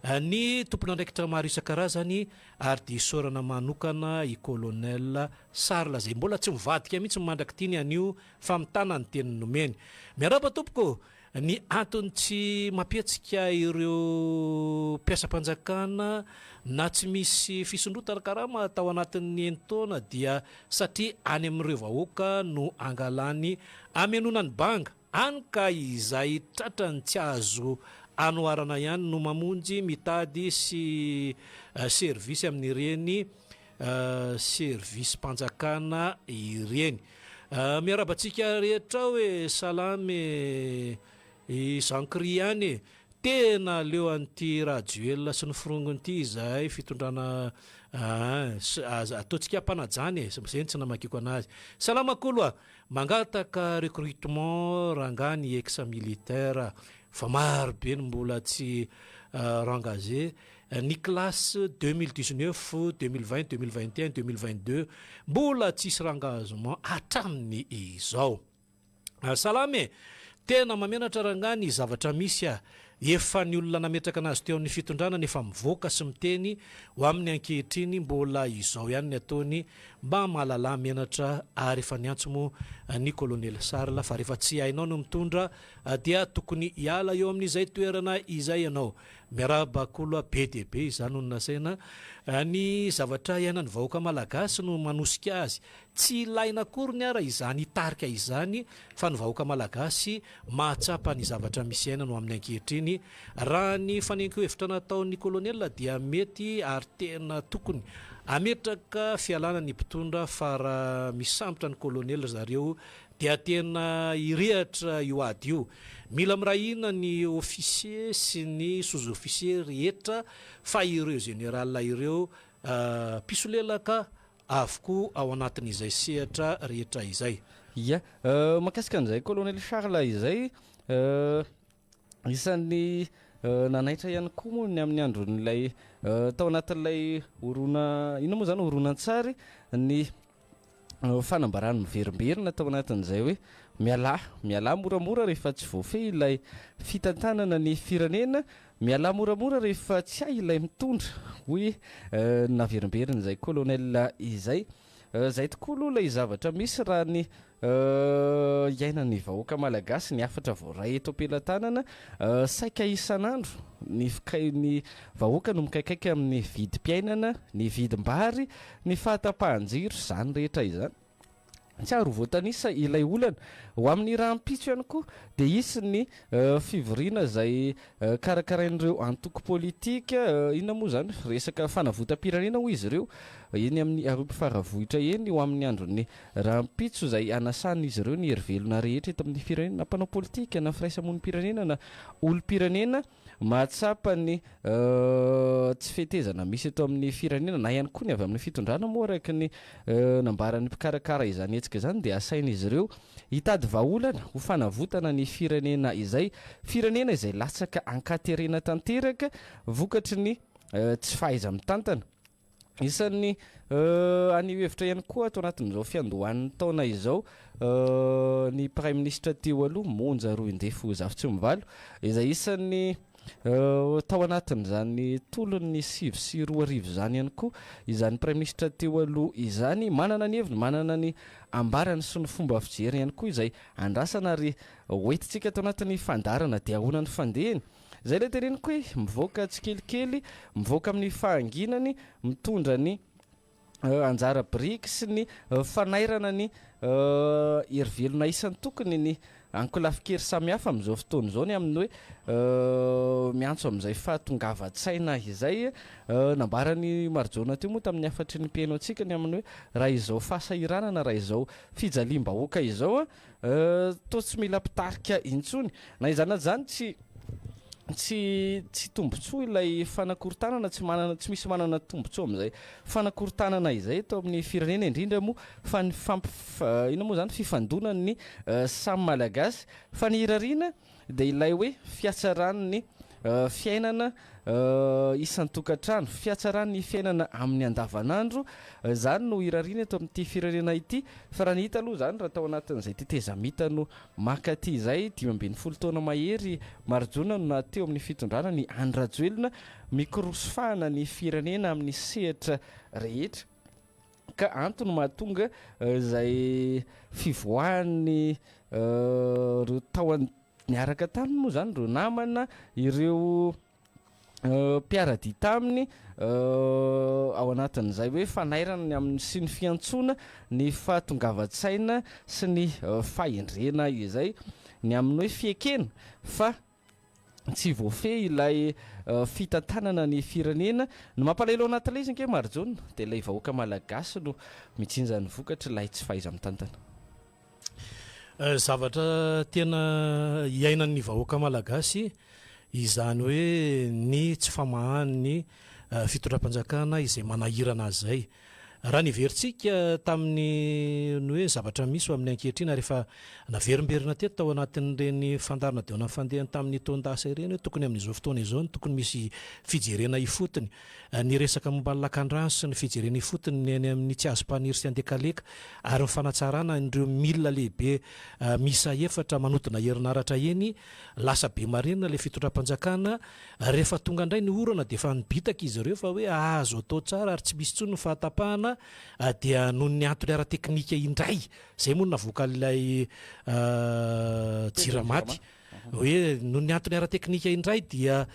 ny tompon'andraikitra maro isan-karazany ary dia isaorana manokana i kolonel Sarla zay mbola tsy mivadika mihitsy mandraky tiany anio fa mitana ny teniny nomeny. Miaraba tompoko ny antony tsy mampetsika ireo mpiasa-panjakana na tsy misy fisondrotana karama tao anatin'ny enitaona dia satria any amin'ireo vahoaka no angalany amenonany banga any ka izay tratrany tsy azo anoarana ihany no mamonjy mitady sy servisy amin'ireny servisy mpanjakana ireny. Miarabantsika rehetra hoe salame Zankry ihany tena leo an'ity Rajoelina sy ny firongony ity izay fitondrana ataontsika mpanajany zay tsy namakiko anazy. Salamakolo mangataka recrutement rangany ex militaire fa maro be ny mbola tsy rengagé ny classe 2019 2020 2021 2022 mbola tsisy rengagement hatramin'ny izao. Salame tena mamenatra rangany zavatra misy efa ny olona nametraka anazy teo amin'ny fitondrana nefa mivoaka sy miteny ho amin'ny ankehitriny mbola izao ihany ny ataony mba mahalala menatra ary efa niantso moa ny kolonely Sarla fa rehefa tsy hainao no mitondra dia tokony hiala eo amin'izay toerana izay ianao. Miaraba kolo be dia be izany no nasaina ny zavatra iainan'ny vahoaka malagasy no manosika azy tsy ilaina akory ny ara izany hitarika izany fa ny vahoaka malagasy mahatsapa ny zavatra misy aina no amin'ny ankehitriny. Raha ny fanenkehevitra nataon'ny kolonelina dia mety ary tena tokony ametraka fialana ny mpitondra fa raha misambotra ny kolonely zareo dia tena irehatra io ady io. Mila mirahina ny ofisier sy ny sous-officier rehetra fa ireo général ireo pisolelaka avokoa ao anatin'izay sehatra rehetra izay. Ia, makasika an'izay colonel Charles izay isan'ny nanaitra ihany koa moa ny amin'ny andron'ilay tao anatin'ilay orona ino moa zany oronan-tsary ny fanambarany miverimberina tao anatin'izay hoe miala moramora rehefa tsy voafehy ilay fitantanana ny firenena, miala moramora rehefa tsy hay ilay mitondra hoe naverimberina izay colonel izay. Zay tokoa aloha ilay zavatra misy raha ny iainan'ny vahoaka malagasy ny afatra voaray eto ampelantanana saika isan'andro ny vahoaka no mikaikaiky amin'ny vidim-piainana, ny vidim-bary, ny fahatapahan-jiro zany rehetra izany. Tsy aro voatanisa ilay olana ho amin'ny raha mpitso ihany koa dia isy ny fivoriana izay karakarain'ireo antoko politika inona moa zany resaka fanavotam-pirenena ho izy ireo eny amin'ny arom-pifaravohitra eny ho amin'ny andron'ny raha mpitso izay anasan'izy ireo ny herivelona rehetra eto amin'ny firenena, mpanao politika na firaisamonim-pirenena na olom-pirenena mahatsapa ny tsy fetezana misy eto amin'ny firenena na ihany koa ny avy amin'ny fitondrana moa araiky ny nambaran'ny mpikarakara izany etsika izany dia asain'izy ireo hitady vahaolana ho fanavotana ny firenena izay latsaka ankaterena tanteraka vokatry ny tsy fahaiza mitantana. Isan'ny anio hevitra ihany koa ato anatin'izao fiandohan'ny taona izao ny prime ministre teo aloha Monja Roindefo-Zafitsiomivalo izay isan'ny tao anatin'izany tolon'ny 7 zany ihany koa izany prime ministre teo aloha izany manana ny heviny, manana ny ambarany sy ny fomba fijery ihany koa izay andrasana ary hoentintsika ato anatin'ny fandarana dia ahoana ny fandehany. Zay ilay tereniko hoe mivoaka tsikelikely, mivoaka amin'ny fahanginany, mitondra ny anjara biriky sy ny fanairana ny herivelona isan'ny tokony ny ankolafikery samihafa amin'izao fotoana izao ny amin'ny hoe miantso amin'izay fahatongava-tsaina izay nambarany Marjona teo moa tamin'ny afatry ny mpiaino antsika ny amin'ny hoe raha izao fahasahiranana, raha izao fijaliam-bahoaka izao toa tsy mila mpitarika intsony na izany zany tsy tombontsoa ilay fanakorontanana tsy misy manana tombontsoa amin'izay fanakorontanana izay tao amin'ny firenena indrindra moa fa ina moa zany fifandonan'ny samy malagasy fa ny irariana dia ilay hoe fiatsaran'ny fiainana isan-tokantrano, fiatsaran'ny fiainana amin'ny andavanandro zany no irariana eto amin'ity firenena ity. Fa raha ny hita aloha zany raha tao anatin'izay tetezamita no makaty izay 15 taona mahery Marjona no nateo amin'ny fitondrana ny Andry Rajoelina mikorosofahana ny firenena amin'ny sehatra rehetra ka antony mahatonga izay fivoahan'ny reo tao niaraka taminy moa zany reo namana ireo mpiaradi taminy ao anatin'izay hoe fanairana ny amin'ny sy ny fiantsoana ny fahatongava-tsaina sy ny fahendrena izay ny amin'ny hoe fiekena fa tsy voafehy ilay fitantanana ny firenena no mampalahelo anatin'ilay izy nke Marjona dia ilay vahoaka malagasy no mitsinjany vokatra ilay tsy fahaiza mitantana. Zavatra tena iainan'ny vahoaka malagasy izany hoe ny tsy famahany fitondram-panjakana izay manahirana zay. Raha niveritsika tamin'ny hoe zavatra misy amin'ny ankehitrina rehefa naverimberina teto tao anatin'ireny fandarina dia ona fandehany tamin'ny tondasa ireny hoe tokony amin'izao fotoana izao no tokony misy fijerena ifotony. Ny resaka momba ny lakan-drano sy ny fijerena ifotony ny any amin'ny tsy azo mpaniry sy andekaleka ary ny fanatsarana ireo milina lehibe misa efatra manodina herinaratra eny lasa be marina ilay fitondram-panjakana rehefa tonga indray ny orana dia efa nibitaka izy ireo fa hoe azo atao tsara ary tsy misy tsony ny fahatapahana dia noho ny antony ara-teknika indray zay moa navoaka ilay jiramaty hoe noho ny antony ara-teknika indray dia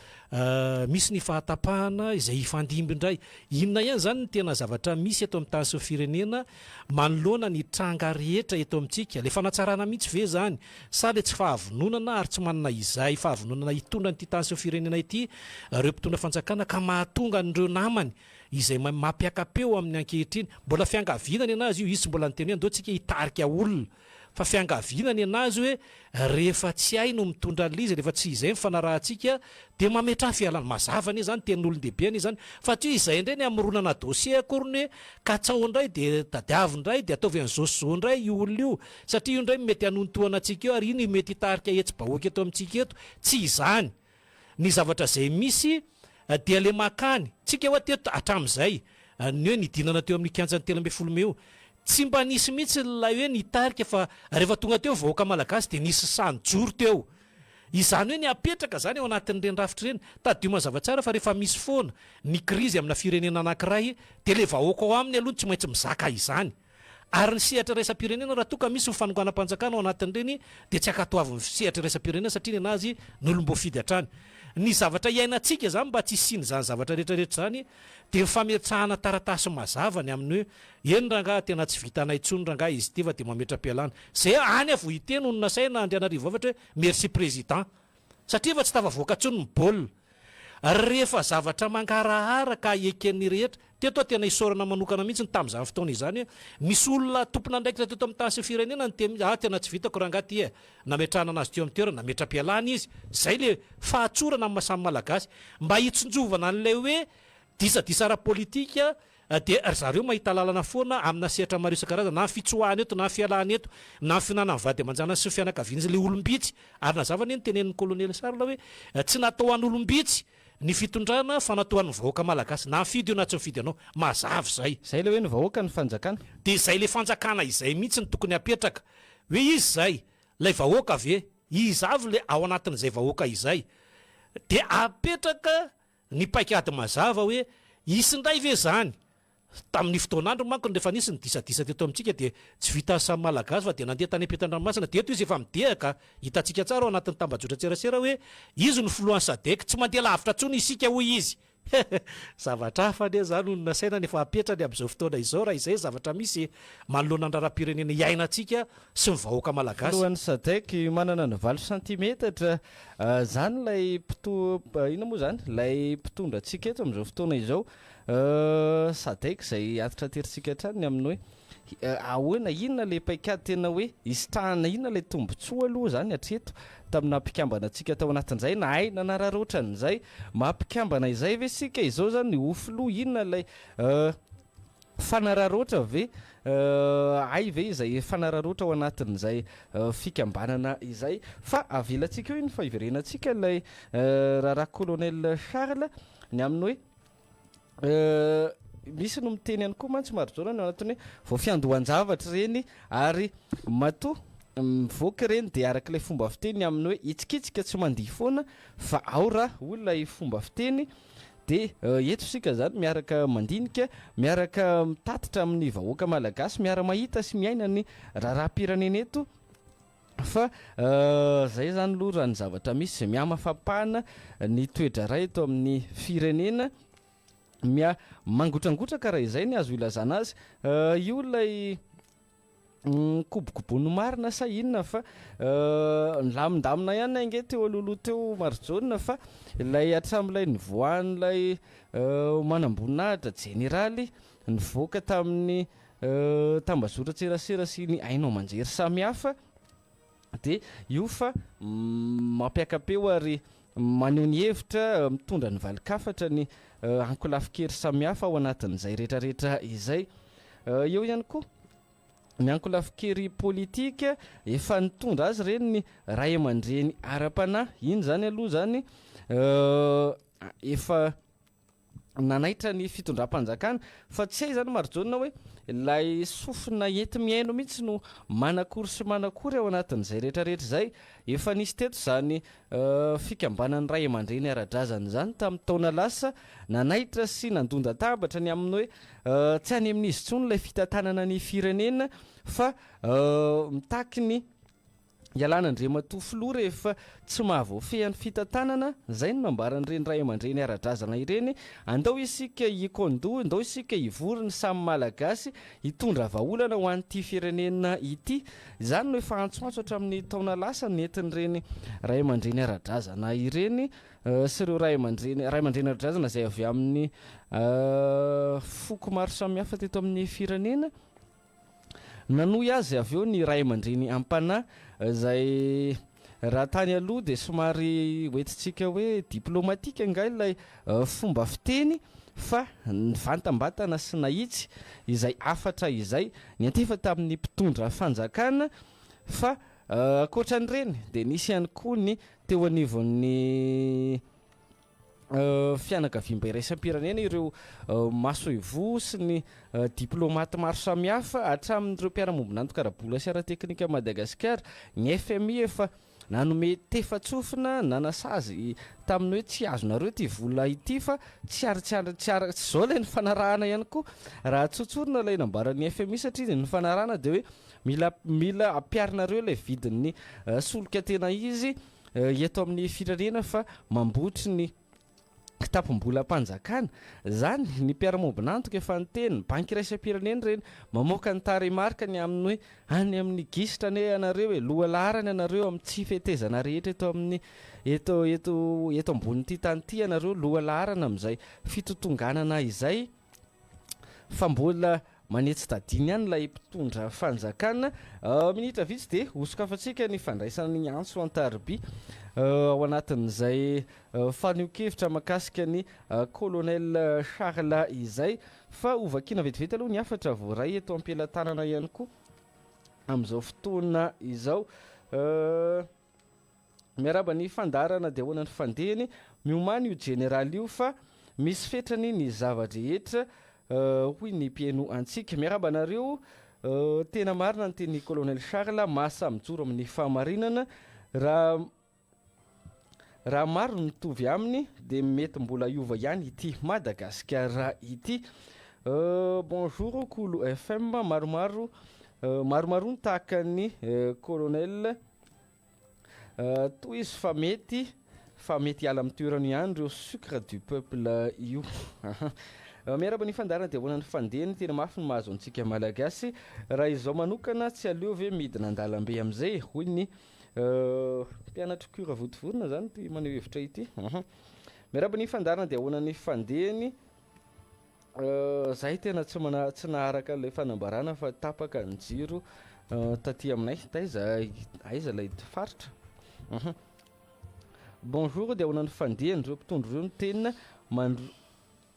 misy ny fahatapahana izay ifandimby indray. Inona ihany zany ny tena zavatra misy eto amin'ny tany sy ny firenena manoloana ny tranga rehetra eto amintsika le fanatsarana mihitsy ve zany sa le tsy fahavononana ary tsy manana izay fahavononana hitondra nyity tany sy ny firenena ity reo mpitondra fanjakana ka mahatonga n'ireo namany izay mampiakapeo amin'ny ankehitriny mbola fiangavinany anazy io izy mbola nyteny hoe andao tsika hitarika olona fa fiangavinany anazy hoe rehefa tsy hay no mitondra lizy rehefa tsy izay mifanarahantsika de mametra fialana mazava anie zany tenin'olon-dehibe anie zany fa tsy izay indray ny amronana dossier akoriny hoe katsao indray de tadiavo indray de ataovy an'zao indray io olona io satria io indray mety hanontoana antsika eo ary iny mety hitarika etsy-bahoaka eto amintsika eto tsy izany ny zavatra zay misy dia le makany tsika hoe teto hatramin'izay ny hoe nidinana teo amin'ny kianjan'ny 13 io tsy mba nisy mihitsy lay hoe nitarika fa rehefa tonga teo vahoaka malagasy de nisy sanjoro teo izany hoe ny apetraka zany ao anatin'ireny rafitra ireny tadio mazava tsara fa rehefa misy foana ny krizy amina firenena anankiray de le vahoaka ao aminy aloha tsy maintsy mizaka izany ary ny sehatra raisam-pirenena raha toka misy mifanonganam-panjakana ao anatin'ireny de tsy akatoavy ny sehatra raisam-pirenena satria anazy nolombofidy hatrany ny zavatra iainantsika zany mba tsy siny zany zavatra rehetrarehetra zany de mifametrahana taratasy mazavany amin'ny hoe eny rangaha tena tsy vitanay tsony rangaha izy tiva de mametra-pialana zay any avo iteny onona saina andrianarivo avatra hoe merci président satria fa tsy tafavoaka tsony ny baolina rehefa zavatra mangarahara eken'ny rehetra teto tena isorana manokana mihitsy ny tamin'izany fotoana izany misy olona tompona ndraikitra teto amin'ny tany sy firenena ny tena tsy vitako rangaha ty nametrahana anazy teo amin'ny toerana nametra-pialana izy zay le fahatsorana amin'ny mahasamy malagasy mba hitsonjovana an'lay hoe disadisa ara-politika de zareo mahita lalana foana amina sehatra maro isan-karazana na fitsoahana eto na fialana eto na finanana vady amanjana sy fianakaviana le olombitsy ary nazavany ny tenenin'ny kolonely Sarla hoe tsy natao an'ny olombitsy ny fitondrana fanatoan'ny vahoaka malagasy na fidy io na tsy mifidy anao mazava zay le hoe ny vahoaka ny fanjakana de zay le fanjakana izay mihitsy ny tokony apetraka hoe izy zay lay vahoaka ave izy avy le ao anatin'izay vahoaka izay de apetraka ny paikady mazava hoe isindray ve zany tamin'ny fotoanandro manko rehefa nisy ny disadisa teto amintsika de tsy vita samy malagasy fa de nandeha tany ampetan-dranomasina de eto izy efa midehaka hitantsika tsara ao anatin'ny tambajotra tserasera hoe izy ny folohan'ny sadek tsy mandeha lavitra tsony isika hoy izy zavatra hafa ane zany onona saina nefa apetrany amin'izao fotoana izao raha izay zavatra misy manoloana ny raharam-pirenena iainantsika sy mivahoaka malagasy folohan'ny sadek manana ny 20 centimetatra zany lay ina moa zany lay mpitondra atsika eto amin'izao fotoana izao sadek zay atitra teritsika hatrany amin'ny hoe ahoana inona le paikady tena hoe isitrahana inona le tombotsoa aloha zany hatreto tamina mpikambana atsika tao anatin'izay na aina na raharoatran'izay mampikambana izay ve sika izao zany ofilo inona lay fanararoatra ve ay ve izay fanararoatra ao anatin'izay fikambanana izay fa avelantsika io iny fa iverenantsika lay raharaha colonel Charles ny amin'ny hoe misy no miteny ihany koa mantsy marojona ny anatiny hoe vao fiandohan-javatra reny ary mato mivoaka reny de arak'ilay fomba fiteny amin'ny hoe itsikitsika tsy mandihy foana fa ao raha olona fomba fiteny de eto sika zany miaraka mandinika miaraka mitatitra amin'ny vahoaka malagasy miara mahita sy miaina ny raharam-pirenena eto fa zay zany aloha raha ny zavatra misy zay mihamafapahana ny toedra ray eto amin'ny firenena mangotragotraka raha izay ny azo ilazana azy io lay kobokobony marina sa inona fa lamindamina ihany ange teo aloloha teo marjona fa lay atram'ilay nivoan'lay manamboninahitra jeneraly nivoaka tamin'ny tambazotra tserasera sy ny ainao manjery samihafa de io fa mampiakapeo ary maneho ny hevitra mitondra ny valikafatra ny ankolafikery samihafa ao anatin'izay rehetrarehetra izay eo ihany koa ny ankolafikery politika efa nitondra azy reny ny ray aman-dreny ara-panahy iny zany aloha zany efa nanaitra ny fitondram-panjakana fa tsy hay zany marjona hoe lay sofina enti miaino mihitsy no manakory sy manakory ao anatin'izay rehetrarehetra zay efa nisy teto zany fikambanany ray aman-dreny ara-drazana zany tamin'ny taona lasa nanaitra sy nandonda-tabatra ny amin'ny hoe tsy any amin'izy tsony lay fitantanana ny firenena fa mitaky ny ialana ndrematoa filoha rehefa tsy mahavoafehan'ny fitantanana zay no nambaran'ireny ray aman-dreny ara-drazana ireny andao isika ikondo andao isika ivorony samy malagasy hitondra vahaolana ho an'ity firenena ity izany no efa antsoantso hatramin'ny taona lasa nentin'ireny ray aman-dreny ara-drazana ireny sy ireo ray aman-dreny ara-drazana zay avy amin'ny foko maro samihafa teto amin'ny firenena nanohy azy avy eo ny ray aman-dreny ampana zay raha tany aloha dia somary hoentintsika hoe diplomatika nga ilay fomba fiteny fa ny vantambatana sy nahitsy izay afatra izay ny antefa tamin'ny mpitondra fanjakana fa akoatran'ireny dia nisy ihany koa ny teo anivon'ny fianakaviam-ba iraisam-pirenena ireo Masoivos sy ny diplomate maro samihafa hatramin'ireo mpiara-mombonanto karabola sy ara-teknika Madagascar ny FMI efa nanome tefa-tsofina nanasazy tamin'ny hoe tsy azonareo ty vola ity fa tsy ara zao ilay ny fanarahana ihany koa raha tsotsorina ilay nambaran'ny FMI satria ny fanarahana dia hoe mila ampiarinareo ilay vidin'ny solika tena izy eto amin'ny firenena fa mamboatry ny kitapom-bola mpanjakana zany ny mpiara-mombonantoka efa nyteny banky iraisam-pirenena reny mamoaka ny taremarka ny amin'ny hoe any amin'ny gisitra ny anareo hoe loha larany anareo amin'ny tsy fetezana rehetra eto amin'ny eto ambonin'ity tany ity anareo loha larana amin'izay fitotonganana izay fa mbola manetsy tadiny ihany ilay mpitondra fanjakana minitra vitsy dia hosokafantsika ny fandraisana ny antso antarby ao anatin'izay fanio-kevitra makasika ny colonel Charles izay fa ovakina vetivety aloha ny afatra voaray eto ampilatanana ihany koa amin'izao fotoana izao miaraba ny fandarana dia ahoana ny fandehany miomany io generaly io fa misy fetrany ny zava-drehetra hoy ny mpieno antsika miaraba anareo tena marina ny teny colonel Charles masa mijoro amin'ny fahamarinana raha maro mitovy aminy dia mety mbola iova ihany ity Madagascar ity bonjour Kolo FM maromaro ny tahaka ny colonel toy izy fa mety hiala amin'ny toerany ihany ireo sucre du peuple io miaraba ny fandarana dia ahoana ny fandehany tena mafy ny mahazo antsika malagasy raha izao manokana tsy aleo ve midina an-dalambe amin'izay hoy ny mpianatra kura votovorona zany ty maneho hevitra ity miaraba ny fandarana dia ahoana ny fandehany zahay tena tsy naharaka ilay fanambarana fa tapaka ny jiro taty aminay aiza lay faritra bonjour dia ahoana ny fandehany ireo mpitondro ireo ny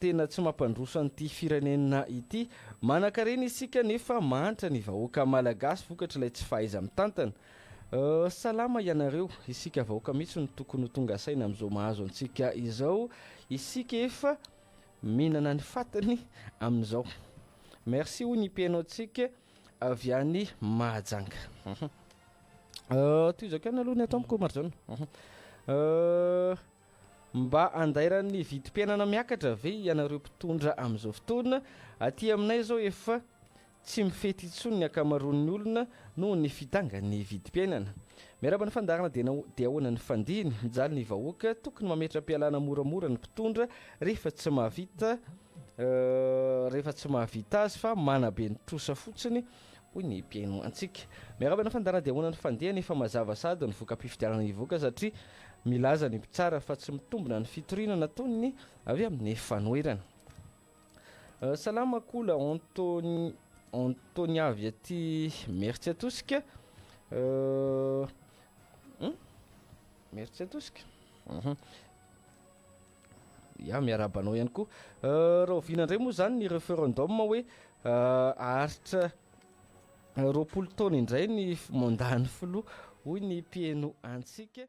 tena tsy mampandroso an'ity firenena ity manan-karena isika nefa mantra ny vahoaka malagasy vokatra ilay tsy fahaiza mitantana salama ianareo isika vahoaka mihitsy ny tokony tonga saina amin'izao mahazo antsika izao isika efa mihinana ny fatany amin'izao merci hoy ny mpiaino antsika avy any Mahajanga toy izao kany aloha ny atao amiko marjana mba andairan'ny vidim-piainana miakatra ve ianareo mpitondra amin'izao fotoana aty aminay zao efa tsy mifety intsony ny akamaroan'ny olona noho ny fitangany vidim-piainana miaraba ny fandarana dia ahoana ny fandihany mijaly ny vahoaka tokony mametra-pialana moramora ny mpitondra rehefa tsy mahavita azy fa manabe ny trosa fotsiny hoy ny mpiaino antsika miaraba ny fandarana dia ahoana ny fandihany efa mazava sady ny voka-pifidianana ivoaka satria milaza ny mpitsara fa tsy mitombona ny fitoriana nataony avy amin'ny fanoerana salama kola Antony avy aty merci atosika merci atosika ya miarabanao ihany koa raha ovinandray moa zany ny référendum hoe aharitra 20 taona indray ny mandany filoha hoy ny mpieno antsika